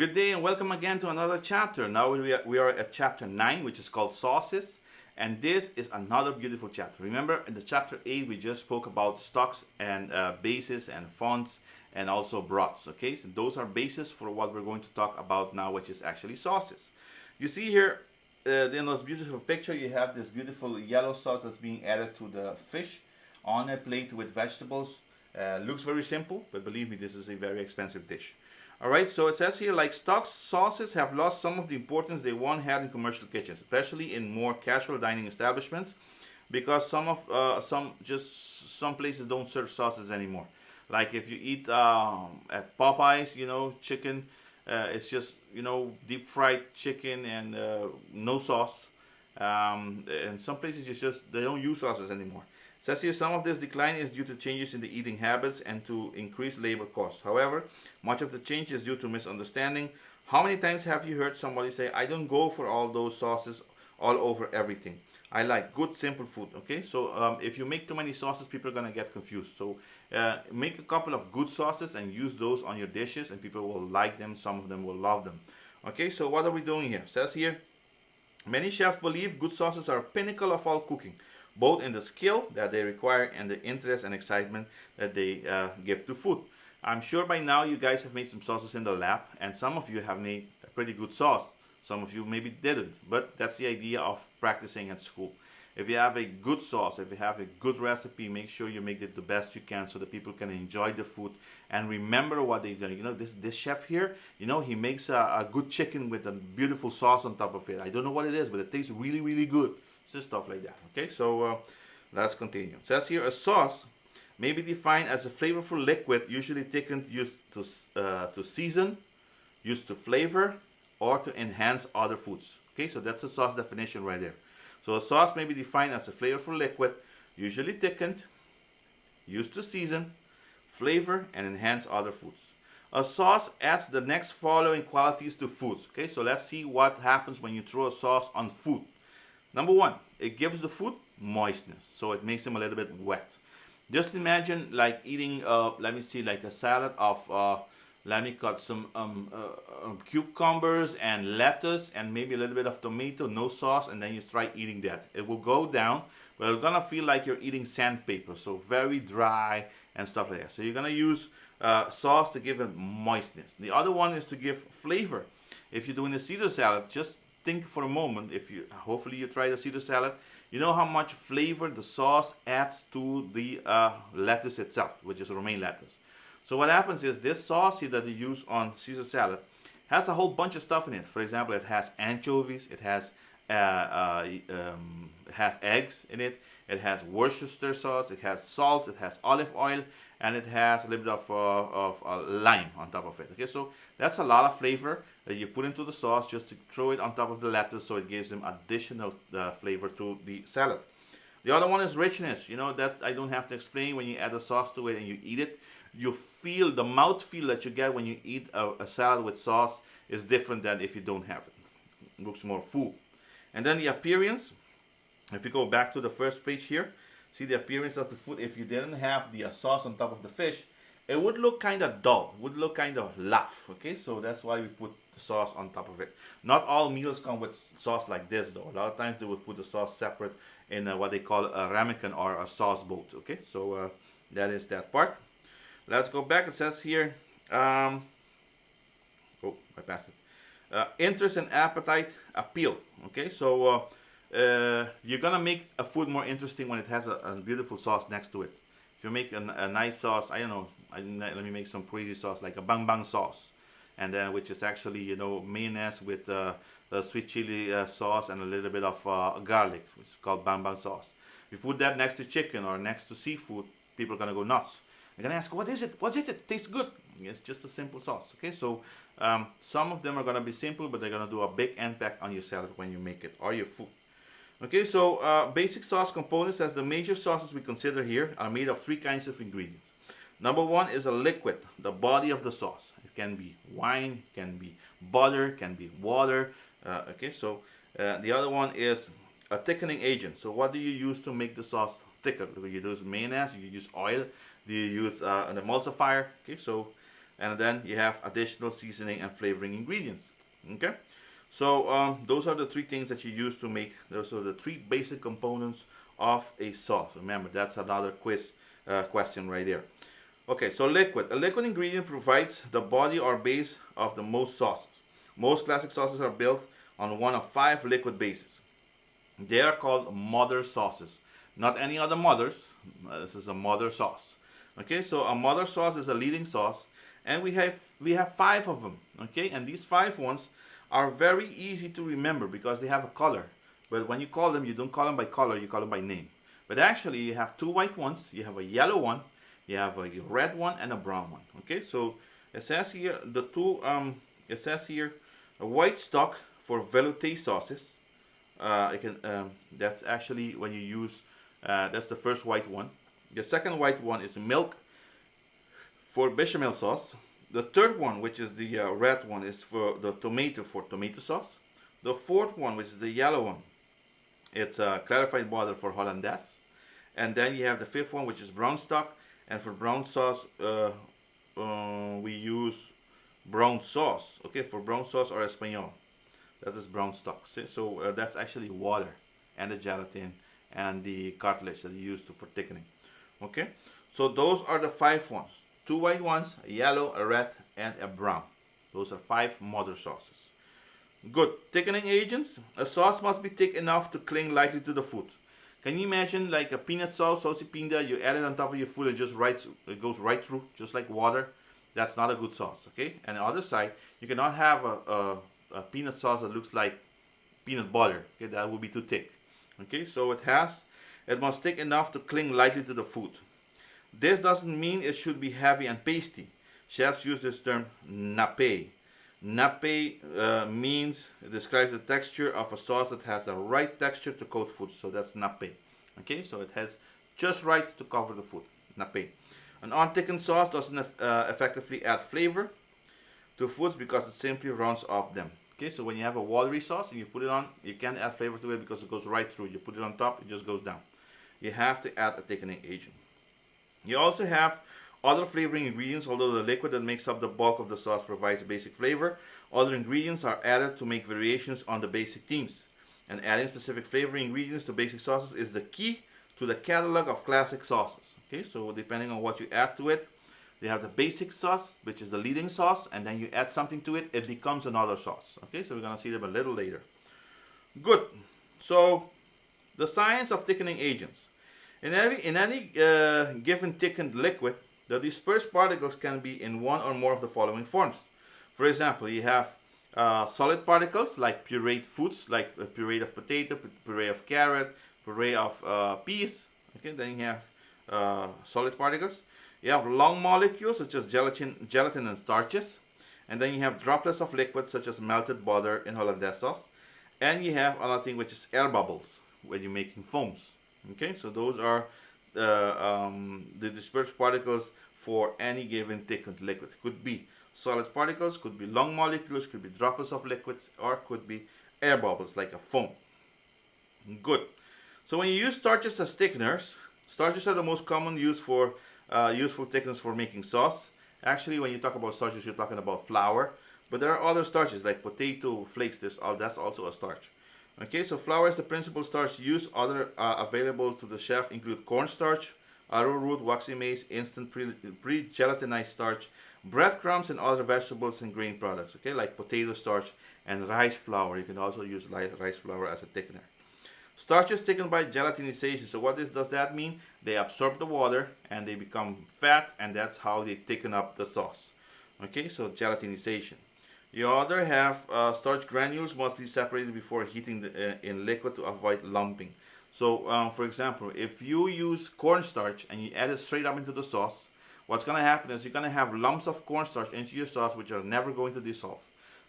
Good day and welcome again to another chapter. Now we are at chapter 9, which is called sauces. And this is another beautiful chapter. Remember, in the chapter 8, we just spoke about stocks and bases and fonts and also broths. Okay, so those are bases for what we're going to talk about now, which is actually sauces. You see here in this beautiful picture, you have this beautiful yellow sauce that's being added to the fish on a plate with vegetables. Looks very simple, but believe me, this is a very expensive dish. Alright, so it says here, like stocks, sauces have lost some of the importance they once had in commercial kitchens, especially in more casual dining establishments, because some places don't serve sauces anymore. Like if you eat at Popeyes, chicken, it's just deep fried chicken and no sauce. And some places they don't use sauces anymore. Says here some of this decline is due to changes in the eating habits and to increased labor costs. However, much of the change is due to misunderstanding. How many times have you heard somebody say, I don't go for all those sauces all over everything. I like good simple food. Okay, so if you make too many sauces, people are gonna get confused. So make a couple of good sauces and use those on your dishes, and people will like them. Some of them will love them. Okay, so what are we doing here? Says here, many chefs believe good sauces are a pinnacle of all cooking, both in the skill that they require and the interest and excitement that they give to food. I'm sure by now you guys have made some sauces in the lab, and some of you have made a pretty good sauce. Some of you maybe didn't, but that's the idea of practicing at school. If you have a good sauce, if you have a good recipe, make sure you make it the best you can so that people can enjoy the food and remember what they do. This chef here, he makes a good chicken with a beautiful sauce on top of it. I don't know what it is, but it tastes really, really good. Just stuff like that. Okay, so let's continue. It says here, a sauce may be defined as a flavorful liquid, usually thickened, used to season, used to flavor, or to enhance other foods. Okay, so that's a sauce definition right there. So a sauce may be defined as a flavorful liquid, usually thickened, used to season, flavor, and enhance other foods. A sauce adds the next following qualities to foods. Okay, so let's see what happens when you throw a sauce on food. Number one, it gives the food moistness, so it makes them a little bit wet. Just imagine like eating, like a salad of, let me cut some cucumbers and lettuce and maybe a little bit of tomato, no sauce, and then you try eating that. It will go down, but it's gonna feel like you're eating sandpaper, so very dry and stuff like that. So you're gonna use sauce to give it moistness. The other one is to give flavor. If you're doing a Caesar salad, just think for a moment, hopefully you try the Caesar salad, you know how much flavor the sauce adds to the lettuce itself, which is romaine lettuce. So what happens is this sauce here that you use on Caesar salad has a whole bunch of stuff in it. For example, it has anchovies, it has eggs in it, it has Worcestershire sauce, it has salt, it has olive oil, and it has a little bit of lime on top of it. Okay, so that's a lot of flavor that you put into the sauce just to throw it on top of the lettuce, so it gives them additional flavor to the salad. The other one is richness. That I don't have to explain. When you add a sauce to it and you eat it, you feel the mouth feel that you get when you eat a salad with sauce is different than if you don't have it. It looks more full. And then the appearance. If you go back to the first page here, see the appearance of the food. If you didn't have the sauce on top of the fish, it would look kind of dull. It would look kind of laugh. Okay, so that's why we put the sauce on top of it. Not all meals come with sauce like this, though. A lot of times they would put the sauce separate in what they call a ramekin or a sauce boat. Okay, so that is that part. Let's go back. It says here, I passed it. Interest and appetite appeal. Okay, so you're gonna make a food more interesting when it has a beautiful sauce next to it. If you make a nice sauce, I don't know, let me make some crazy sauce like a bang bang sauce, and then which is actually mayonnaise with the sweet chili sauce and a little bit of garlic, which is called bang bang sauce. If you put that next to chicken or next to seafood, people are gonna go nuts. They're gonna ask, what is it? What's it? It tastes good. It's just a simple sauce. Okay, so some of them are gonna be simple, but they're gonna do a big impact on your salad when you make it or your food. Okay, so basic sauce components, as the major sauces we consider here are made of three kinds of ingredients. Number one is a liquid, the body of the sauce. It can be wine, can be butter, can be water. Okay, so the other one is a thickening agent. So what do you use to make the sauce thicker? Do you use mayonnaise? Do you use oil? Do you use an emulsifier? Okay, so and then you have additional seasoning and flavoring ingredients. Okay, so those are the three things that you use to make. Those are the three basic components of a sauce. Remember, that's another quiz question right there. Okay, so liquid. A liquid ingredient provides the body or base of the most sauces. Most classic sauces are built on one of 5 liquid bases. They are called mother sauces. Not any other mothers. This is a mother sauce. Okay, so a mother sauce is a leading sauce, and we have 5 of them. Okay, and these 5 ones are very easy to remember because they have a color. But when you call them, you don't call them by color, you call them by name. But actually, you have 2 white ones, you have a yellow one, you have a red one, and a brown one. Okay, so it says here it says here a white stock for velouté sauces. That's actually when you use that's the first white one. The second white one is milk for bechamel sauce. The third one, which is the red one, is for the tomato for tomato sauce. The fourth one, which is the yellow one, it's clarified butter for hollandaise. And then you have the fifth one, which is brown stock. And for brown sauce, we use brown sauce. Okay, for brown sauce or espanol, that is brown stock. See? So that's actually water and the gelatin and the cartilage that you use for thickening. Okay, so those are the 5 ones. 2 white ones, a yellow, a red, and a brown. Those are 5 mother sauces. Good. Thickening agents. A sauce must be thick enough to cling lightly to the food. Can you imagine like a peanut sauce, saucy pinda, you add it on top of your food and it goes right through, just like water? That's not a good sauce, okay? And on the other side, you cannot have a peanut sauce that looks like peanut butter, okay? That would be too thick, okay? So it must thick enough to cling lightly to the food. This doesn't mean it should be heavy and pasty. Chefs use this term nappe. Nappe describes the texture of a sauce that has the right texture to coat food. So that's nappe. Okay, so it has just right to cover the food. Nappe. An unthickened sauce doesn't effectively add flavor to foods because it simply runs off them. Okay, so when you have a watery sauce and you put it on, you can't add flavor to it because it goes right through. You put it on top, it just goes down. You have to add a thickening agent. You also have other flavoring ingredients. Although the liquid that makes up the bulk of the sauce provides a basic flavor, other ingredients are added to make variations on the basic themes. And adding specific flavoring ingredients to basic sauces is the key to the catalog of classic sauces. Okay, so depending on what you add to it, you have the basic sauce, which is the leading sauce, and then you add something to it, it becomes another sauce. Okay, so we're going to see them a little later. Good. So the science of thickening agents. In any given thickened liquid, the dispersed particles can be in one or more of the following forms. For example, you have solid particles like pureed foods, like a puree of potato, puree of carrot, puree of peas. Okay, then you have solid particles. You have long molecules such as gelatin and starches. And then you have droplets of liquid such as melted butter in hollandaise sauce. And you have another thing which is air bubbles when you're making foams. Okay, so those are the dispersed particles for any given thickened liquid. Could be solid particles, could be long molecules, could be droplets of liquids, or could be air bubbles like a foam. Good. So when you use starches as thickeners, starches are the most common use for useful thickeners for making sauce. Actually, when you talk about starches, you're talking about flour, but there are other starches like potato flakes. That's also a starch. Okay, so flour is the principal starch used. Other available to the chef include cornstarch, arrowroot, waxy maize, instant pre-gelatinized starch, breadcrumbs, and other vegetables and grain products. Okay, like potato starch and rice flour. You can also use rice flour as a thickener. Starches thickened by gelatinization. So what does that mean? They absorb the water and they become fat, and that's how they thicken up the sauce. Okay, so gelatinization. You other have starch granules must be separated before heating in liquid to avoid lumping. So, for example, if you use cornstarch and you add it straight up into the sauce, what's going to happen is you're going to have lumps of cornstarch into your sauce which are never going to dissolve.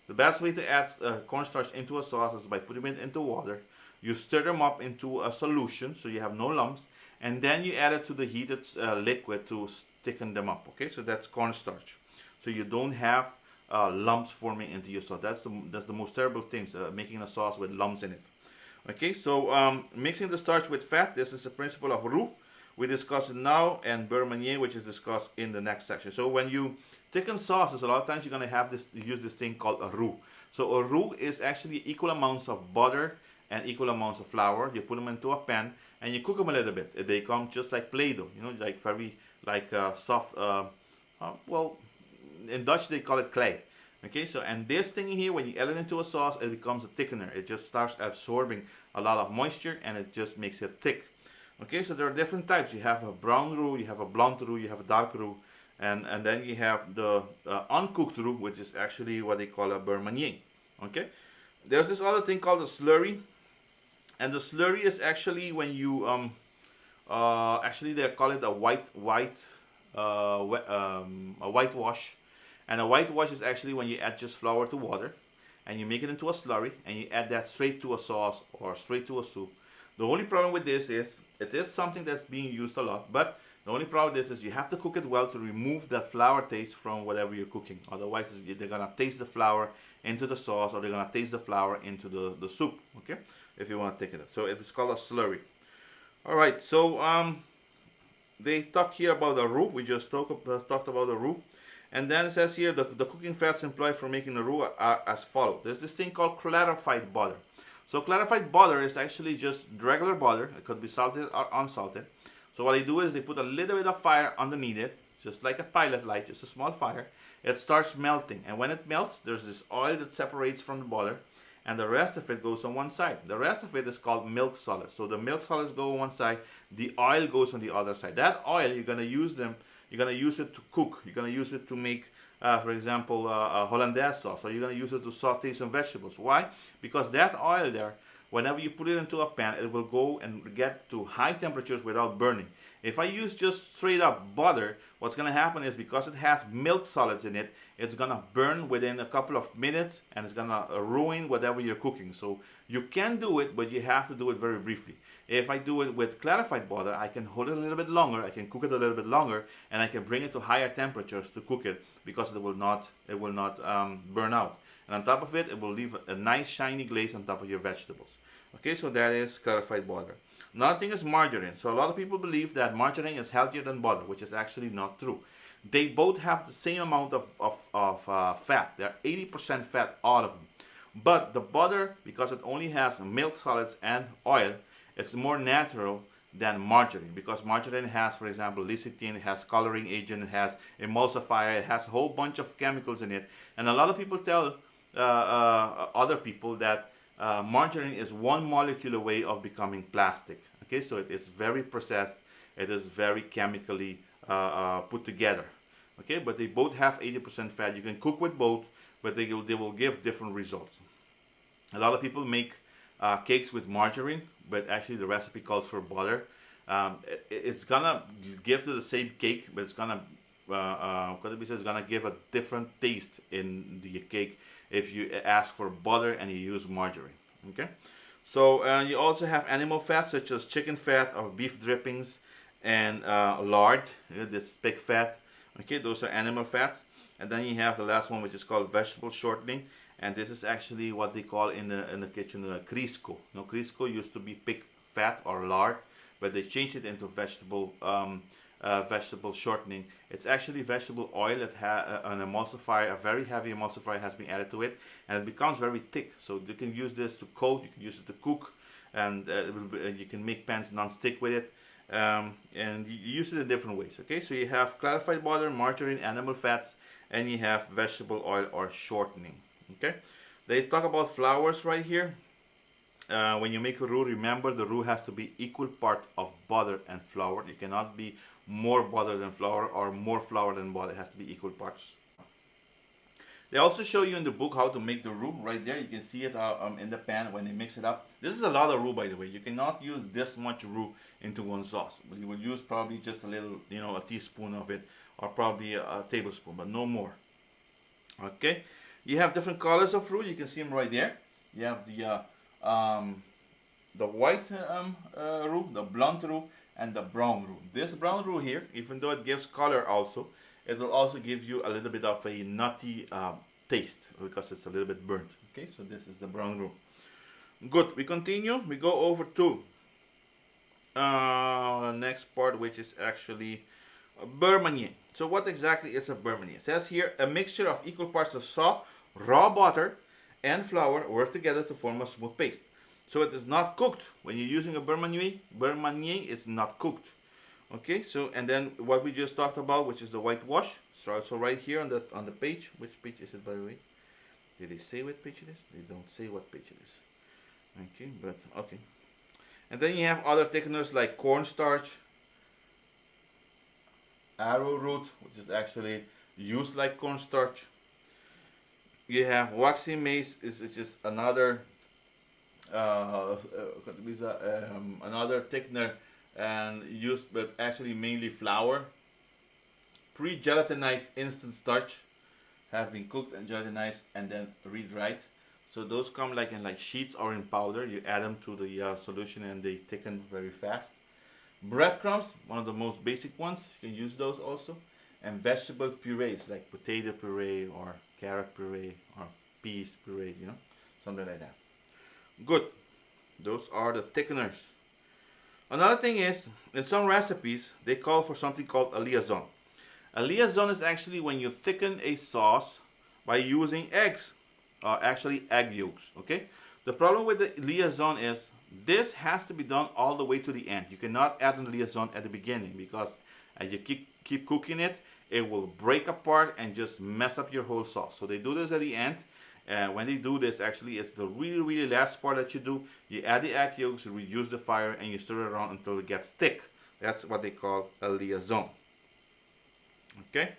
The best way to add cornstarch into a sauce is by putting it into water. You stir them up into a solution so you have no lumps, and then you add it to the heated liquid to thicken them up. Okay, so that's cornstarch. So you don't have lumps forming into your sauce. That's the most terrible things, making a sauce with lumps in it. Okay, so mixing the starch with fat. This is the principle of roux. We discuss it now, and beurre manier, which is discussed in the next section. So when you Thickened sauces, a lot of times you're going to have this, use this thing called a roux. So a roux is actually equal amounts of butter and equal amounts of flour. You put them into a pan and you cook them a little bit. They come just like Play-Doh, you know, like very like soft. Well, in Dutch they call it clay. Okay, so and this thing here, when you add it into a sauce, it becomes a thickener. It just starts absorbing a lot of moisture and it just makes it thick. Okay, so there are different types. You have a brown roux, you have a blonde roux, you have a dark roux, and then you have the uncooked roux, which is actually what they call a beurre manier. Okay, there's this other thing called a slurry, and the slurry is actually when you actually they call it a a whitewash, and a whitewash is actually when you add just flour to water, and you make it into a slurry, and you add that straight to a sauce or straight to a soup. The only problem with this is it is something that's being used a lot, but the only problem with this is you have to cook it well to remove that flour taste from whatever you're cooking. Otherwise, they're gonna taste the flour into the sauce, or they're gonna taste the flour into the soup. Okay, if you want to take it up. So it's called a slurry. All right. So they talk here about the roux. We just talked about the roux. And then it says here the cooking fats employed for making the roux are as follows. There's this thing called clarified butter. So clarified butter is actually just regular butter. It could be salted or unsalted. So what they do is they put a little bit of fire underneath it, just like a pilot light, just a small fire. It starts melting, and when it melts, there's this oil that separates from the butter, and the rest of it goes on one side. The rest of it is called milk solids. So the milk solids go on one side, the oil goes on the other side. That oil, you're gonna use it to cook. You're gonna use it to make, for example, a hollandaise sauce, or you're gonna use it to saute some vegetables. Why? Because that oil there, whenever you put it into a pan, it will go and get to high temperatures without burning. If I use just straight up butter, what's going to happen is because it has milk solids in it, it's going to burn within a couple of minutes and it's going to ruin whatever you're cooking. So you can do it, but you have to do it very briefly. If I do it with clarified butter, I can hold it a little bit longer, I can cook it a little bit longer, and I can bring it to higher temperatures to cook it because it will not burn out. And on top of it, it will leave a nice shiny glaze on top of your vegetables. Okay, so that is clarified butter. Another thing is margarine. So a lot of people believe that margarine is healthier than butter, which is actually not true. They both have the same amount of fat. They're 80% fat, all of them. But the butter, because it only has milk solids and oil, it's more natural than margarine, because margarine has, for example, lecithin, it has coloring agent, it has emulsifier, it has a whole bunch of chemicals in it. And a lot of people tell other people that margarine is one molecule away of becoming plastic. Okay, so it is very processed, it is very chemically put together. Okay, but they both have 80% fat. You can cook with both, but they will give different results. A lot of people make cakes with margarine, but actually the recipe calls for butter. It's gonna give to the same cake, but it's gonna it's gonna give a different taste in the cake if you ask for butter and you use margarine. Okay, so you also have animal fats such as chicken fat or beef drippings and lard, this pig fat. Okay, those are animal fats. And then you have the last one, which is called vegetable shortening, and this is actually what they call in the kitchen Crisco. Now, Crisco used to be pig fat or lard, but they changed it into vegetable shortening. It's actually vegetable oil that has an emulsifier, a very heavy emulsifier has been added to it, and it becomes very thick. So you can use this to coat, you can use it to cook, and you can make pans non-stick with it. And you use it in different ways. Okay, so you have clarified butter, margarine, animal fats, and you have vegetable oil or shortening. Okay, they talk about flours right here. When you make a roux, remember the roux has to be equal part of butter and flour. You cannot be more butter than flour or more flour than butter. It has to be equal parts. They also show you in the book how to make the roux right there. You can see it in the pan when they mix it up. This is a lot of roux, by the way. You cannot use this much roux into one sauce. But you will use probably just a little, a teaspoon of it, or probably a tablespoon, but no more. Okay. You have different colors of roux. You can see them right there. You have the white roux, the blonde roux, and the brown roux. This brown roux here, even though it gives color also, it will also give you a little bit of a nutty taste because it's a little bit burnt. Okay, so this is the brown roux. Good, we continue. We go over to the next part, which is actually Beurre manier. So what exactly is a beurre manier? It says here a mixture of equal parts of soft raw butter and flour work together to form a smooth paste. So it is not cooked. When you're using a beurre manier is not cooked. Okay, so and then what we just talked about, which is the whitewash. So right here on the page, which page is it by the way? Did they say what page it is? They don't say what page it is. Okay, but okay. And then you have other thickeners like cornstarch, arrowroot, which is actually used like cornstarch. You have waxy maize, which is another another thickener and used, but actually mainly flour. Pre-gelatinized instant starch have been cooked and gelatinized and then re-dried. So those come like in like sheets or in powder. You add them to the solution and they thicken very fast. Breadcrumbs, one of the most basic ones. You can use those also. And vegetable purees like potato puree or carrot puree or peas puree, something like that. Good. Those are the thickeners. Another thing is, in some recipes, they call for something called a liaison. A liaison is actually when you thicken a sauce by using eggs, or actually egg yolks, okay? The problem with the liaison is this has to be done all the way to the end. You cannot add the liaison at the beginning because as you keep cooking it, it will break apart and just mess up your whole sauce. So they do this at the end. When they do this, actually, it's the really last part that you do. You add the egg yolks, you reduce the fire, and you stir it around until it gets thick. That's what they call a liaison. Okay?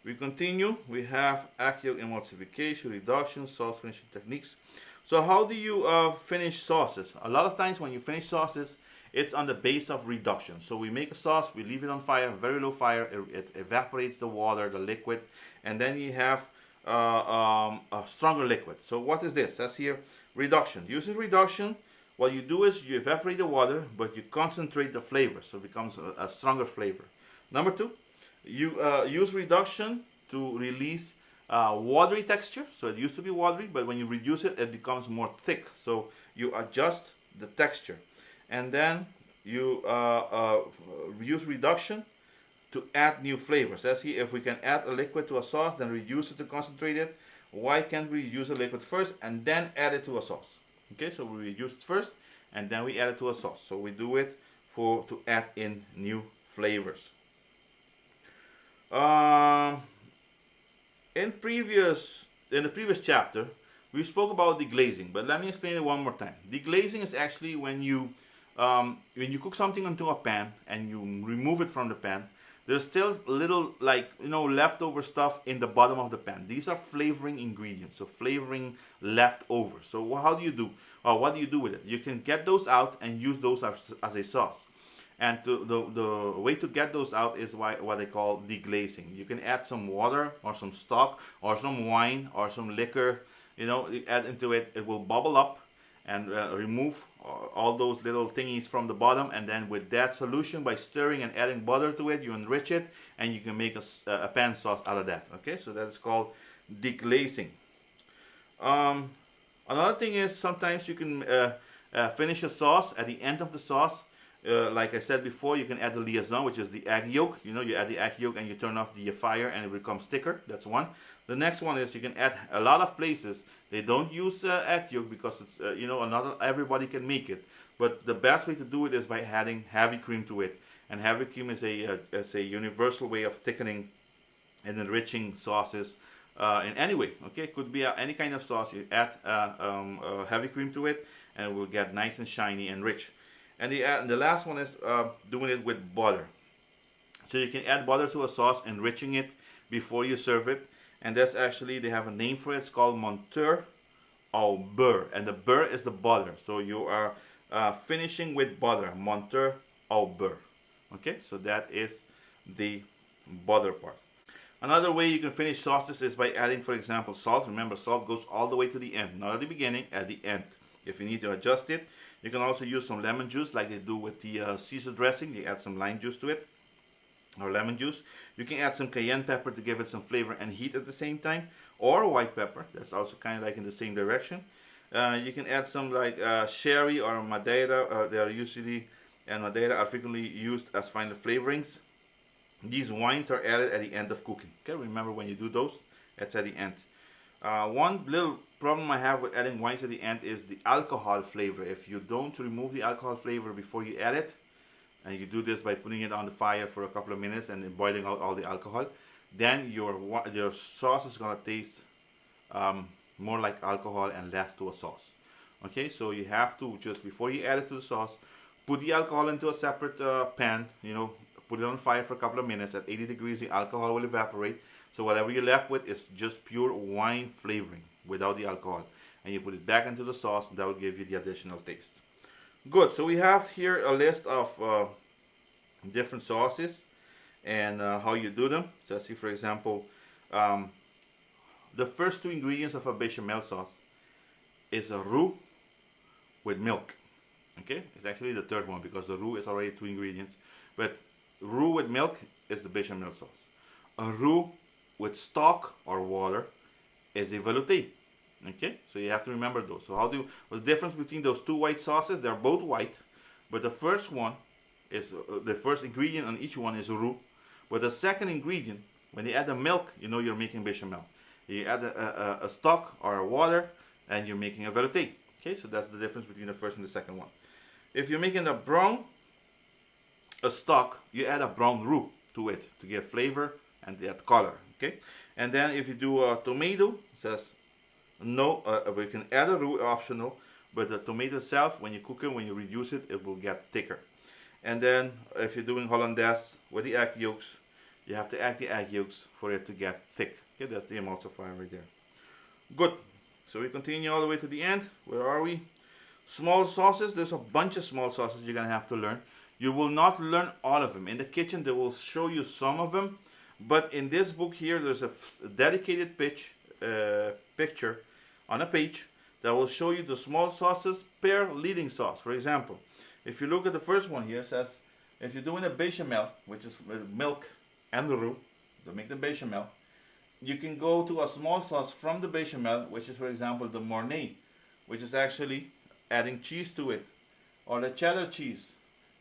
We continue. We have egg yolk emulsification, reduction, sauce finishing techniques. So how do you finish sauces? A lot of times when you finish sauces, it's on the base of reduction. So we make a sauce, we leave it on fire, very low fire, it evaporates the water, the liquid, and then you have a stronger liquid. So what is this? That's here reduction. Using reduction, what you do is you evaporate the water, but you concentrate the flavor, so it becomes a stronger flavor. Number two, you use reduction to release watery texture. So it used to be watery, but when you reduce it, it becomes more thick. So you adjust the texture. And then you use reduction to add new flavors. Let's see if we can add a liquid to a sauce, then reduce it to concentrate it. Why can't we use a liquid first and then add it to a sauce? Okay, so we reduce it first and then we add it to a sauce. So we do it to add in new flavors. In the previous chapter, we spoke about deglazing, but let me explain it one more time. Deglazing is actually when you cook something into a pan and you remove it from the pan, there's still little leftover stuff in the bottom of the pan. These are flavoring ingredients, so flavoring leftover. So how do you do, or what do you do with it? You can get those out and use those as a sauce. And the way to get those out is what they call deglazing. You can add some water or some stock or some wine or some liquor, you add into it. It will bubble up and remove all those little thingies from the bottom, and then with that solution, by stirring and adding butter to it, you enrich it and you can make a pan sauce out of that. Okay, so that's called deglazing. Another thing is sometimes you can finish a sauce at the end of the sauce. Like I said before, you can add the liaison, which is the egg yolk. You add the egg yolk and you turn off the fire and it becomes thicker. That's one. The next one is you can add, a lot of places they don't use egg yolk because it's not everybody can make it. But the best way to do it is by adding heavy cream to it. And heavy cream is a universal way of thickening and enriching sauces in any way. Okay, it could be any kind of sauce. You add heavy cream to it, and it will get nice and shiny and rich. And the last one is doing it with butter. So you can add butter to a sauce, enriching it before you serve it. And that's actually, they have a name for it. It's called monteur au beurre. And the beurre is the butter. So you are finishing with butter. Monteur au beurre. Okay, so that is the butter part. Another way you can finish sauces is by adding, for example, salt. Remember, salt goes all the way to the end. Not at the beginning, at the end. If you need to adjust it, you can also use some lemon juice like they do with the Caesar dressing. They add some lime juice to it, or lemon juice. You can add some cayenne pepper to give it some flavor and heat at the same time, or white pepper. That's also kind of like in the same direction. You can add some sherry or Madeira. They are usually, and Madeira are frequently used as final flavorings. These wines are added at the end of cooking. Okay, remember when you do those, that's at the end. One little problem I have with adding wines at the end is the alcohol flavor. If you don't remove the alcohol flavor before you add it, and you do this by putting it on the fire for a couple of minutes and then boiling out all the alcohol, then your sauce is gonna taste more like alcohol and less to a sauce. Okay, so you have to just before you add it to the sauce, put the alcohol into a separate pan. Put it on fire for a couple of minutes at 80 degrees. The alcohol will evaporate. So whatever you're left with is just pure wine flavoring without the alcohol, and you put it back into the sauce. That will give you the additional taste. Good. So we have here a list of different sauces and how you do them. So see, for example, um, the first two ingredients of a bechamel sauce is a roux with milk. Okay, it's actually the third one because the roux is already two ingredients. But roux with milk is the bechamel sauce. A roux with stock or water is a velouté. Okay, so you have to remember those. So what's the difference between those two white sauces? They're both white, but the first one is the first ingredient on each one is a roux. But the second ingredient, when you add the milk, you're making bechamel. You add a stock or a water, and you're making a velouté. Okay, so that's the difference between the first and the second one. If you're making a stock, you add a brown roux to it to get flavor and add color. Okay, and then if you do a tomato, it says no, we can add a roux, optional, but the tomato itself, when you cook it, when you reduce it, it will get thicker. And then if you're doing hollandaise with the egg yolks, you have to add the egg yolks for it to get thick. Okay, that's the emulsifier right there. Good. So we continue all the way to the end. Where are we? Small sauces. There's a bunch of small sauces you're going to have to learn. You will not learn all of them. In the kitchen, they will show you some of them. But in this book here, there's a dedicated picture on a page that will show you the small sauces per leading sauce. For example, if you look at the first one here, it says if you're doing a bechamel, which is milk and the roux to make the bechamel, you can go to a small sauce from the bechamel, which is, for example, the Mornay, which is actually adding cheese to it, or the cheddar cheese.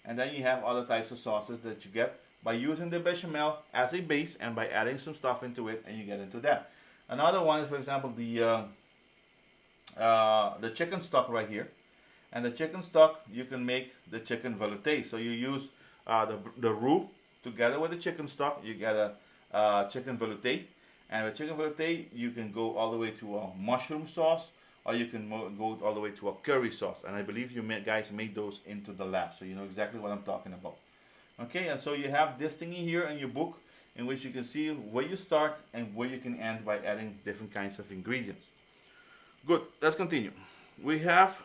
And then you have other types of sauces that you get by using the bechamel as a base and by adding some stuff into it, and you get into that. Another one is, for example, the chicken stock right here. And the chicken stock, you can make the chicken velouté. So you use the roux together with the chicken stock. You get a chicken velouté. And the chicken velouté, you can go all the way to a mushroom sauce, or you can go all the way to a curry sauce. And I believe you guys made those into the lab, so you know exactly what I'm talking about. Okay, and so you have this thingy here in your book in which you can see where you start and where you can end by adding different kinds of ingredients. Good, let's continue. We have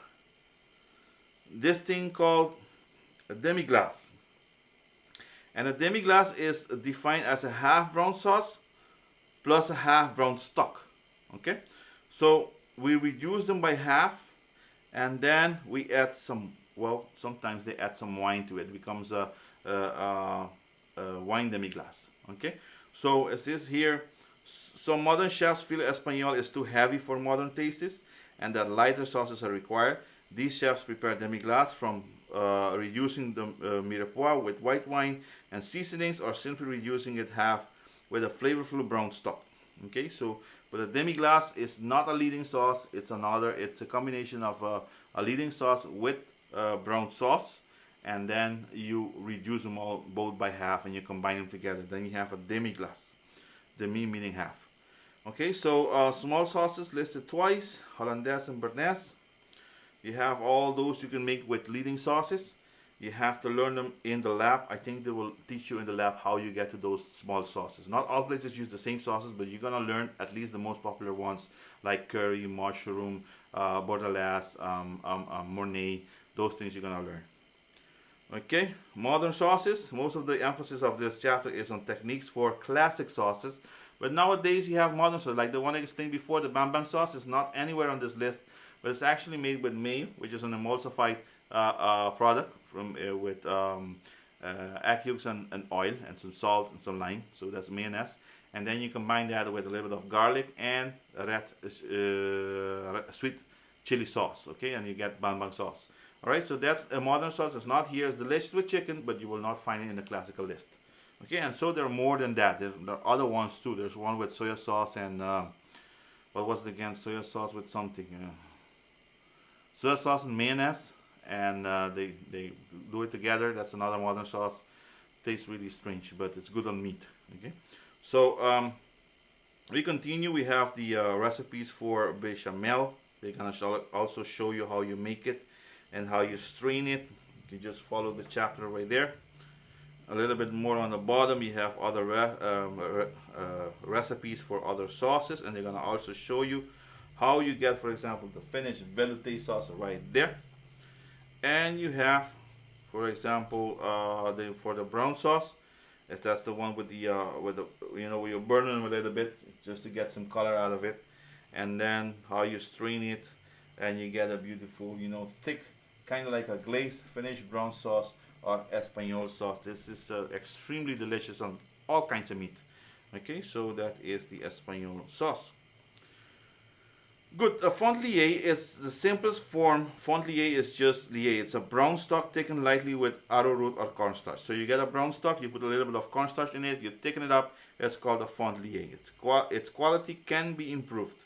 this thing called a demi-glace. And a demi-glace is defined as a half brown sauce plus a half brown stock. Okay, so we reduce them by half, and then we add some, well, sometimes they add some wine to it. It becomes a wine demi-glace. Okay, so it says here, some modern chefs feel Espanol is too heavy for modern tastes and that lighter sauces are required. These chefs prepare demi-glace from reducing the mirepoix with white wine and seasonings, or simply reducing it half with a flavorful brown stock. Okay, so but a demi-glace is not a leading sauce. It's a combination of a leading sauce with brown sauce, and then you reduce them all both by half and you combine them together. Then you have a demi-glace. Demi meaning half. Okay, so small sauces listed twice, hollandaise and béarnaise. You have all those you can make with leading sauces. You have to learn them in the lab. I think they will teach you in the lab how you get to those small sauces. Not all places use the same sauces, but you're gonna learn at least the most popular ones like curry, mushroom, bordelaise, mornay. Those things you're gonna learn. Okay, modern sauces. Most of the emphasis of this chapter is on techniques for classic sauces. But nowadays you have modern sauces, like the one I explained before. The bang bang sauce is not anywhere on this list, but it's actually made with mayo, which is an emulsified product from with egg yolks and oil and some salt and some lime. So that's mayonnaise. And then you combine that with a little bit of garlic and red sweet chili sauce. Okay, and you get bang bang sauce. All right, so that's a modern sauce. It's not here. It's delicious with chicken, but you will not find it in the classical list. Okay, and so there are more than that. There are other ones too. There's one with soy sauce and what was it again? Soy sauce with something. Soy sauce and mayonnaise, and they do it together. That's another modern sauce. Tastes really strange, but it's good on meat. Okay, so we continue. We have the recipes for bechamel. They're gonna also show you how you make it and how you strain it. You can just follow the chapter right there. A little bit more on the bottom, you have other recipes for other sauces, and they're gonna also show you how you get, for example, the finished velouté sauce right there. And you have, for example, for the brown sauce, if that's the one with the where you burn them a little bit just to get some color out of it, and then how you strain it, and you get a beautiful, thick, kind of like a glazed finished brown sauce or Espanol sauce. This is extremely delicious on all kinds of meat. Okay, so that is the Espanol sauce. Good. A fond lié is the simplest form. Fond lié is just lié. It's a brown stock thickened lightly with arrowroot or cornstarch. So you get a brown stock, you put a little bit of cornstarch in it, you thicken it up. It's called a fond lié. Its quality can be improved.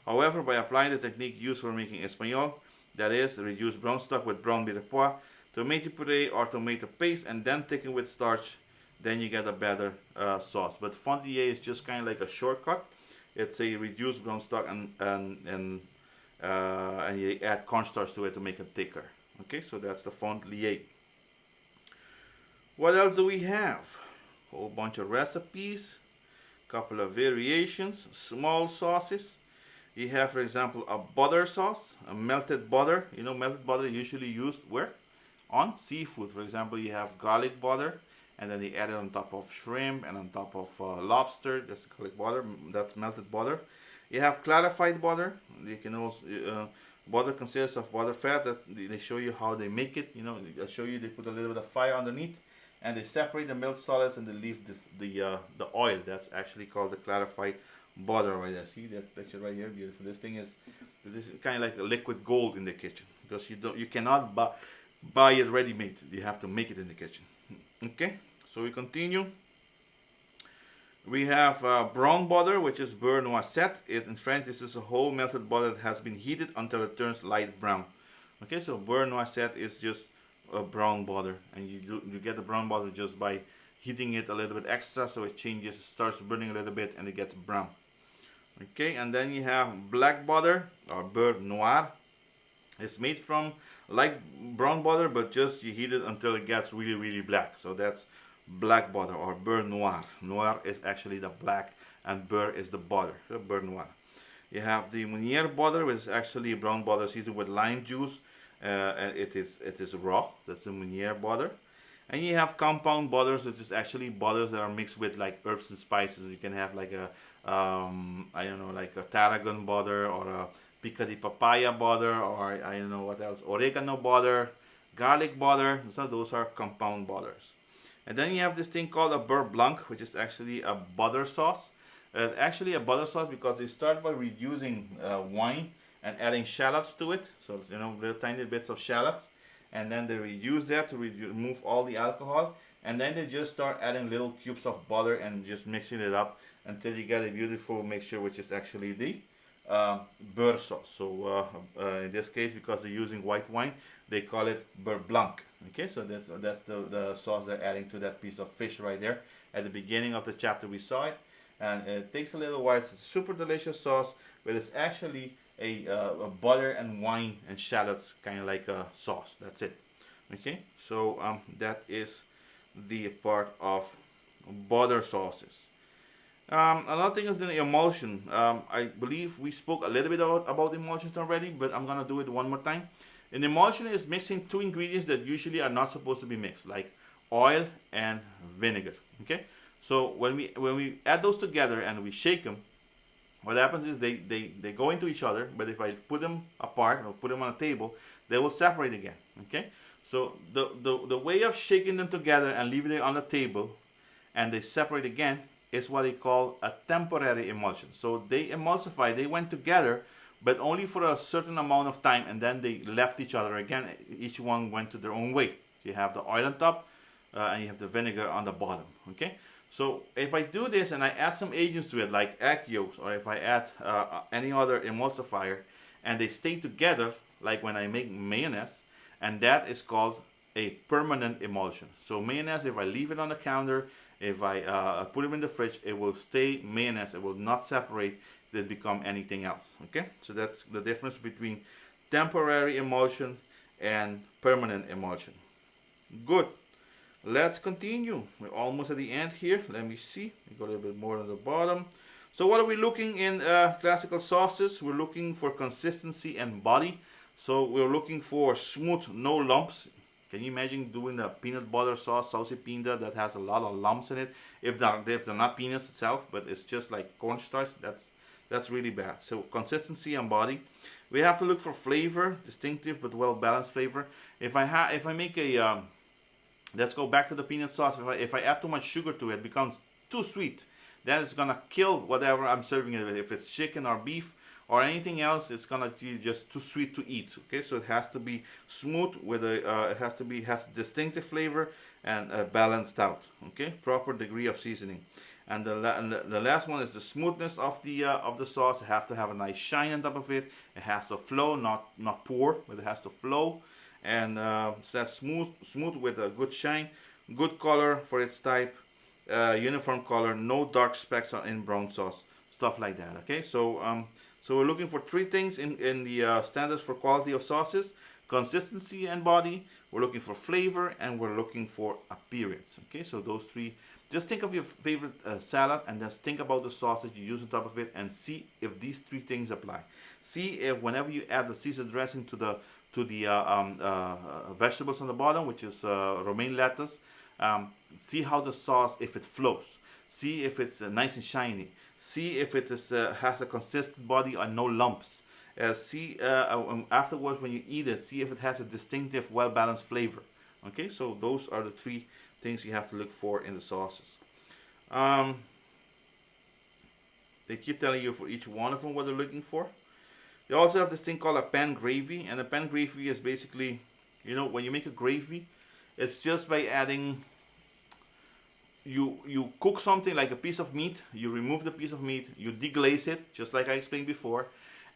However, by applying the technique used for making Espanol, that is, reduce brown stock with brown mirepoix, tomato puree or tomato paste, and then thicken with starch, then you get a better sauce. But fond lié is just kind of like a shortcut. It's a reduced brown stock and you add cornstarch to it to make it thicker. Okay, so that's the fond lié. What else do we have? A whole bunch of recipes, couple of variations, small sauces. You have, for example, a butter sauce, a melted butter. Melted butter usually used where? On seafood. For example, you have garlic butter, and then they add it on top of shrimp and on top of lobster. That's garlic butter. That's melted butter. You have clarified butter. You can also butter consists of butter fat. They show you how they make it. They show you they put a little bit of fire underneath, and they separate the milk solids and they leave the oil. That's actually called the clarified butter right there. See that picture right here? Beautiful. This is kind of like a liquid gold in the kitchen, because you cannot buy it ready made. You have to make it in the kitchen. Okay, so we continue. We have brown butter, which is beurre noisette. In French, this is a whole melted butter that has been heated until it turns light brown. Okay, so beurre noisette is just a brown butter, and you get the brown butter just by heating it a little bit extra, so it changes, starts burning a little bit, and it gets brown. Okay, and then you have black butter or beurre noir. It's made from like brown butter, but just you heat it until it gets really, really black. So that's black butter or beurre noir. Noir is actually the black, and beurre is the butter. So beurre noir. You have the Meunier butter, which is actually brown butter seasoned with lime juice. And it is raw. That's the Meunier butter. And you have compound butters, which is actually butters that are mixed with like herbs and spices. You can have like a like a tarragon butter or a pica de papaya butter, or I don't know what else, oregano butter, garlic butter. So those are compound butters. And then you have this thing called a beurre blanc, which is actually a butter sauce. Actually a butter sauce because they start by reducing wine and adding shallots to it. So little tiny bits of shallots, and then they reduce that to remove all the alcohol, and then they just start adding little cubes of butter and just mixing it up until you get a beautiful mixture, which is actually the beurre sauce. So in this case, because they're using white wine, they call it beurre blanc. Okay, so that's the sauce they're adding to that piece of fish right there. At the beginning of the chapter we saw it, and it takes a little while. It's a super delicious sauce, but it's actually a butter and wine and shallots kind of like a sauce. That's it. Okay, so that is the part of butter sauces. Another thing is the emulsion. I believe we spoke a little bit about emulsions already, but I'm gonna do it one more time. An emulsion is mixing two ingredients that usually are not supposed to be mixed, like oil and vinegar. Okay, so when we add those together and we shake them, what happens is they go into each other. But if I put them apart or put them on a table, they will separate again. Okay, so the way of shaking them together and leaving it on the table, and they separate again, is what they call a temporary emulsion. So they emulsify, they went together, but only for a certain amount of time, and then they left each other again. Each one went to their own way. So you have the oil on top, and you have the vinegar on the bottom. Okay, so if I do this and I add some agents to it, like egg yolks, or if I add any other emulsifier, and they stay together, like when I make mayonnaise, and that is called a permanent emulsion. So mayonnaise, if I leave it on the counter, if I put it in the fridge, it will stay mayonnaise. It will not separate. It become anything else. Okay, so that's the difference between temporary emulsion and permanent emulsion. Good. Let's continue. We're almost at the end here. Let me see. We go a little bit more on the bottom. So what are we looking in classical sauces? We're looking for consistency and body. So we're looking for smooth, no lumps. Can you imagine doing a peanut butter sauce, saucy peanut that has a lot of lumps in it? If they're not peanuts itself, but it's just like cornstarch, that's really bad. So consistency and body. We have to look for flavor, distinctive but well balanced flavor. If I make a let's go back to the peanut sauce. If I add too much sugar to it, it becomes too sweet. Then it's gonna kill whatever I'm serving it with. If it's chicken or beef or anything else, it's gonna be just too sweet to eat. Okay, so it has to be smooth with a. It has distinctive flavor and balanced out. Okay, proper degree of seasoning. And the last one is the smoothness of the sauce. It has to have a nice shine on top of it. It has to flow, not pour, but it has to flow. And so that's smooth with a good shine, good color for its type, uniform color, no dark specks in brown sauce, stuff like that. Okay, so we're looking for three things in the standards for quality of sauces: consistency and body. We're looking for flavor, and we're looking for appearance. Okay, so those three. Just think of your favorite salad, and just think about the sauce that you use on top of it, and see if these three things apply. See if whenever you add the Caesar dressing to the vegetables on the bottom, which is romaine lettuce, see how the sauce, if it flows. See if it's nice and shiny. See if it is has a consistent body and no lumps. See afterwards when you eat it, see if it has a distinctive, well-balanced flavor. Okay, so those are the three things you have to look for in the sauces. They keep telling you for each one of them what they're looking for. They also have this thing called a pan gravy, and a pan gravy is basically, when you make a gravy, it's just by adding, you cook something like a piece of meat, you remove the piece of meat, you deglaze it, just like I explained before,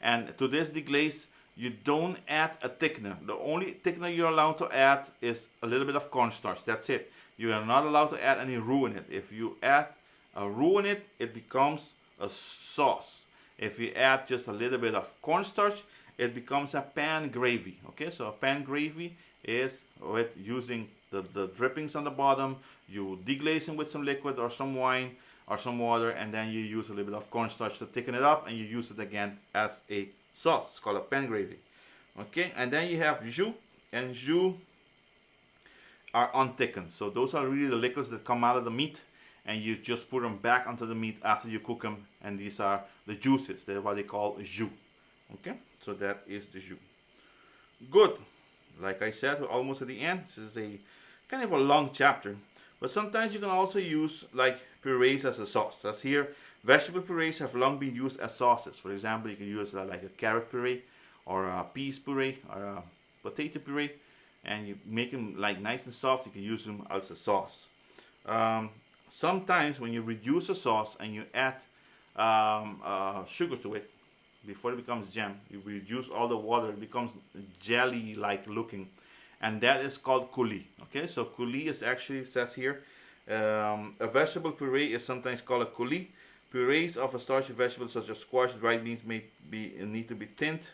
and to this deglaze, you don't add a thickener. The only thickener you're allowed to add is a little bit of cornstarch. That's it. You are not allowed to add any roux in it. If you add a roux in it, it becomes a sauce. If you add just a little bit of cornstarch, it becomes a pan gravy. Okay, so a pan gravy is with using the drippings on the bottom. You deglaze them with some liquid or some wine or some water, and then you use a little bit of cornstarch to thicken it up, and you use it again as a sauce. It's called a pan gravy. Okay, and then you have jus, and jus are unthickened. So those are really the liquids that come out of the meat, and you just put them back onto the meat after you cook them, and these are the juices. That's what they call jus. Okay, so that is the jus. Good. Like I said, we're almost at the end. This is a kind of a long chapter, but sometimes you can also use like purees as a sauce. As here, vegetable purees have long been used as sauces. For example, you can use like a carrot puree, or a peas puree, or a potato puree, and you make them like nice and soft. You can use them as a sauce. Sometimes when you reduce a sauce and you add sugar to it, before it becomes jam, you reduce all the water, it becomes jelly-like looking, and that is called coulis. Okay, so coulis is actually, it says here, a vegetable puree is sometimes called a coulis. Purees of a starchy vegetable such as squash, dried beans need to be thinned.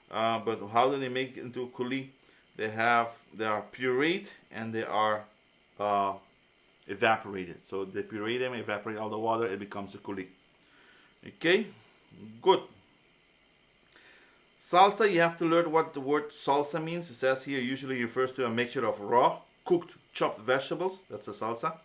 But how do they make it into a coulis? They are pureed and they are evaporated. So they puree them, evaporate all the water, it becomes a coulis. Okay, good. Salsa, you have to learn what the word salsa means. It says here usually refers to a mixture of raw, cooked, chopped vegetables. That's a salsa.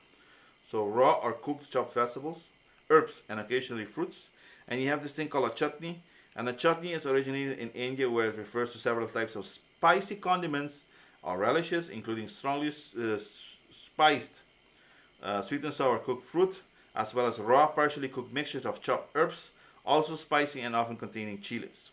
So raw or cooked chopped vegetables, herbs, and occasionally fruits. And you have this thing called a chutney. And a chutney is originated in India, where it refers to several types of spicy condiments or relishes, including strongly spiced sweet and sour cooked fruit, as well as raw, partially cooked mixtures of chopped herbs, also spicy and often containing chilies.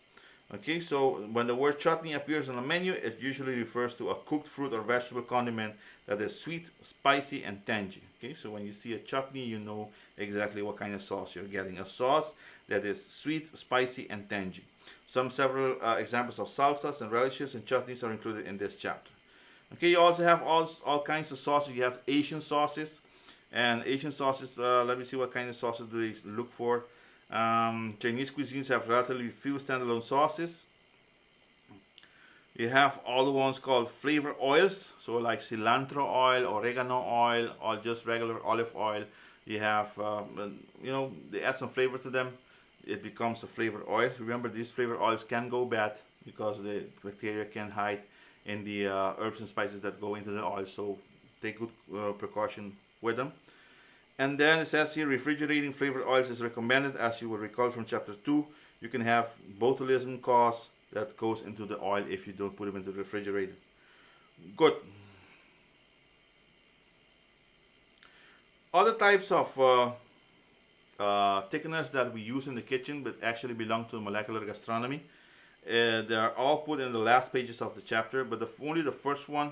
Okay, so when the word chutney appears on a menu, it usually refers to a cooked fruit or vegetable condiment that is sweet, spicy, and tangy. Okay, so when you see a chutney, you know exactly what kind of sauce you're getting. A sauce that is sweet, spicy, and tangy. Several examples of salsas and relishes and chutneys are included in this chapter. Okay, you also have all kinds of sauces. You have Asian sauces, and Asian sauces. Let me see what kind of sauces do they look for. Chinese cuisines have relatively few standalone sauces. You have all the ones called flavor oils, so like cilantro oil, oregano oil, or just regular olive oil. You have, they add some flavor to them. It becomes a flavor oil. Remember, these flavor oils can go bad because the bacteria can hide in the herbs and spices that go into the oil. So take good precaution with them. And then it says here, refrigerating flavored oils is recommended. As you will recall from chapter 2, you can have botulism cause that goes into the oil if you don't put them into the refrigerator. Good. Other types of thickeners that we use in the kitchen but actually belong to molecular gastronomy. They are all put in the last pages of the chapter, but only the first one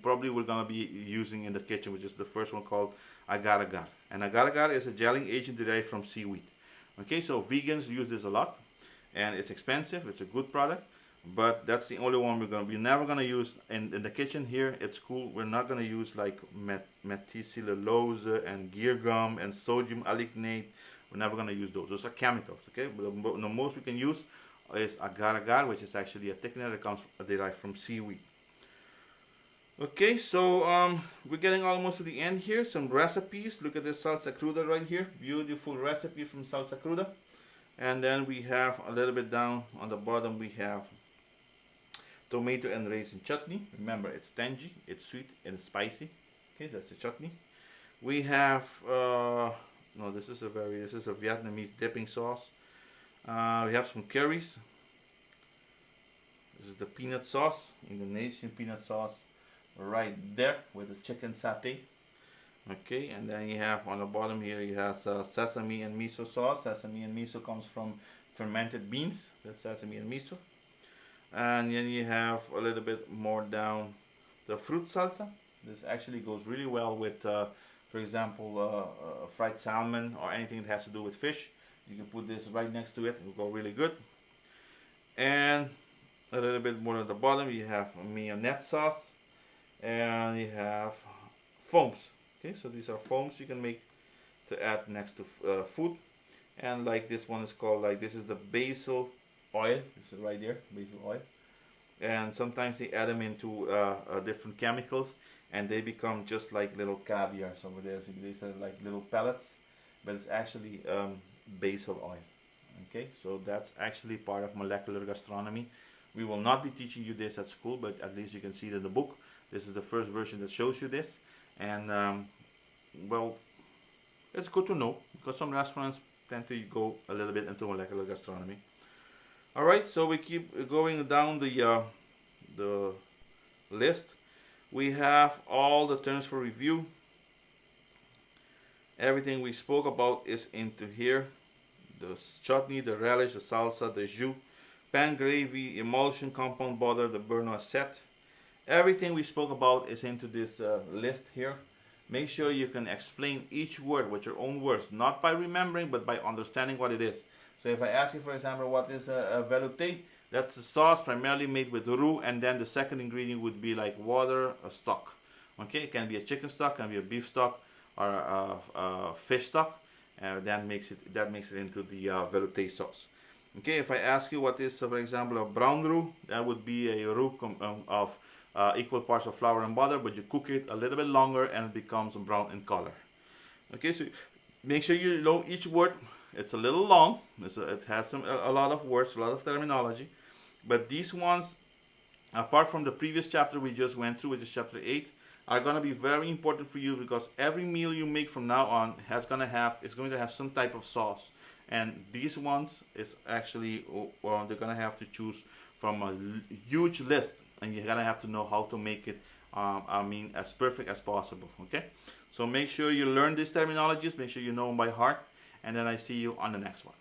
probably we're going to be using in the kitchen, which is the first one called agar-agar. And agar-agar is a gelling agent derived from seaweed. Okay, so vegans use this a lot, and it's expensive. It's a good product, but that's the only one we're never gonna use in the kitchen here at school. We're not gonna use like methicellulose and gear gum and sodium alignate. We're never gonna use those. Those are chemicals. Okay, but the most we can use is agar-agar, which is actually a thickener that comes derived from seaweed. Okay, so we're getting almost to the end here. Some recipes. Look at this salsa cruda right here. Beautiful recipe from salsa cruda. And then we have a little bit down on the bottom, we have tomato and raisin chutney. Remember, it's tangy, it's sweet, and it's spicy. Okay, that's the chutney. We have no, this is a Vietnamese dipping sauce. We have some curries. This is the peanut sauce, Indonesian peanut sauce, right there with the chicken satay. Okay, and then you have on the bottom here, you have sesame and miso sauce. Sesame and miso comes from fermented beans. That's sesame and miso. And then you have a little bit more down the fruit salsa. This actually goes really well with, for example, fried salmon or anything that has to do with fish. You can put this right next to it. It will go really good. And a little bit more at the bottom, you have mayonnaise sauce. And you have foams. Okay, so these are foams you can make to add next to food. And like this one is called, like this is the basil oil. This is right there, basil oil. And sometimes they add them into different chemicals and they become just like little caviars over there. So these are like little pellets, but it's actually basil oil. Okay, so that's actually part of molecular gastronomy. We will not be teaching you this at school, but at least you can see it in the book. This is the first version that shows you this. And well, it's good to know because some restaurants tend to go a little bit into molecular gastronomy. All right, so we keep going down the list. We have all the terms for review. Everything we spoke about is into here. The chutney, the relish, the salsa, the jus, pan gravy, emulsion, compound butter, the beurre noisette. Everything we spoke about is into this list here. Make sure you can explain each word with your own words, not by remembering, but by understanding what it is. So if I ask you, for example, what is a velouté, that's a sauce primarily made with roux, and then the second ingredient would be like water, a stock. Okay, it can be a chicken stock, can be a beef stock, or a fish stock, and that makes it into the velouté sauce. Okay, if I ask you what is, for example, a brown roux, that would be a roux of equal parts of flour and butter, but you cook it a little bit longer and it becomes brown in color. Okay, so make sure you know each word. It's a little long. It has a lot of words, a lot of terminology, but these ones, apart from the previous chapter we just went through, which is chapter 8, are going to be very important for you because every meal you make from now on is going to have some type of sauce. And these ones is actually, they're going to have to choose from a huge list, and you're going to have to know how to make it, as perfect as possible. Okay, so make sure you learn these terminologies, make sure you know them by heart, and then I see you on the next one.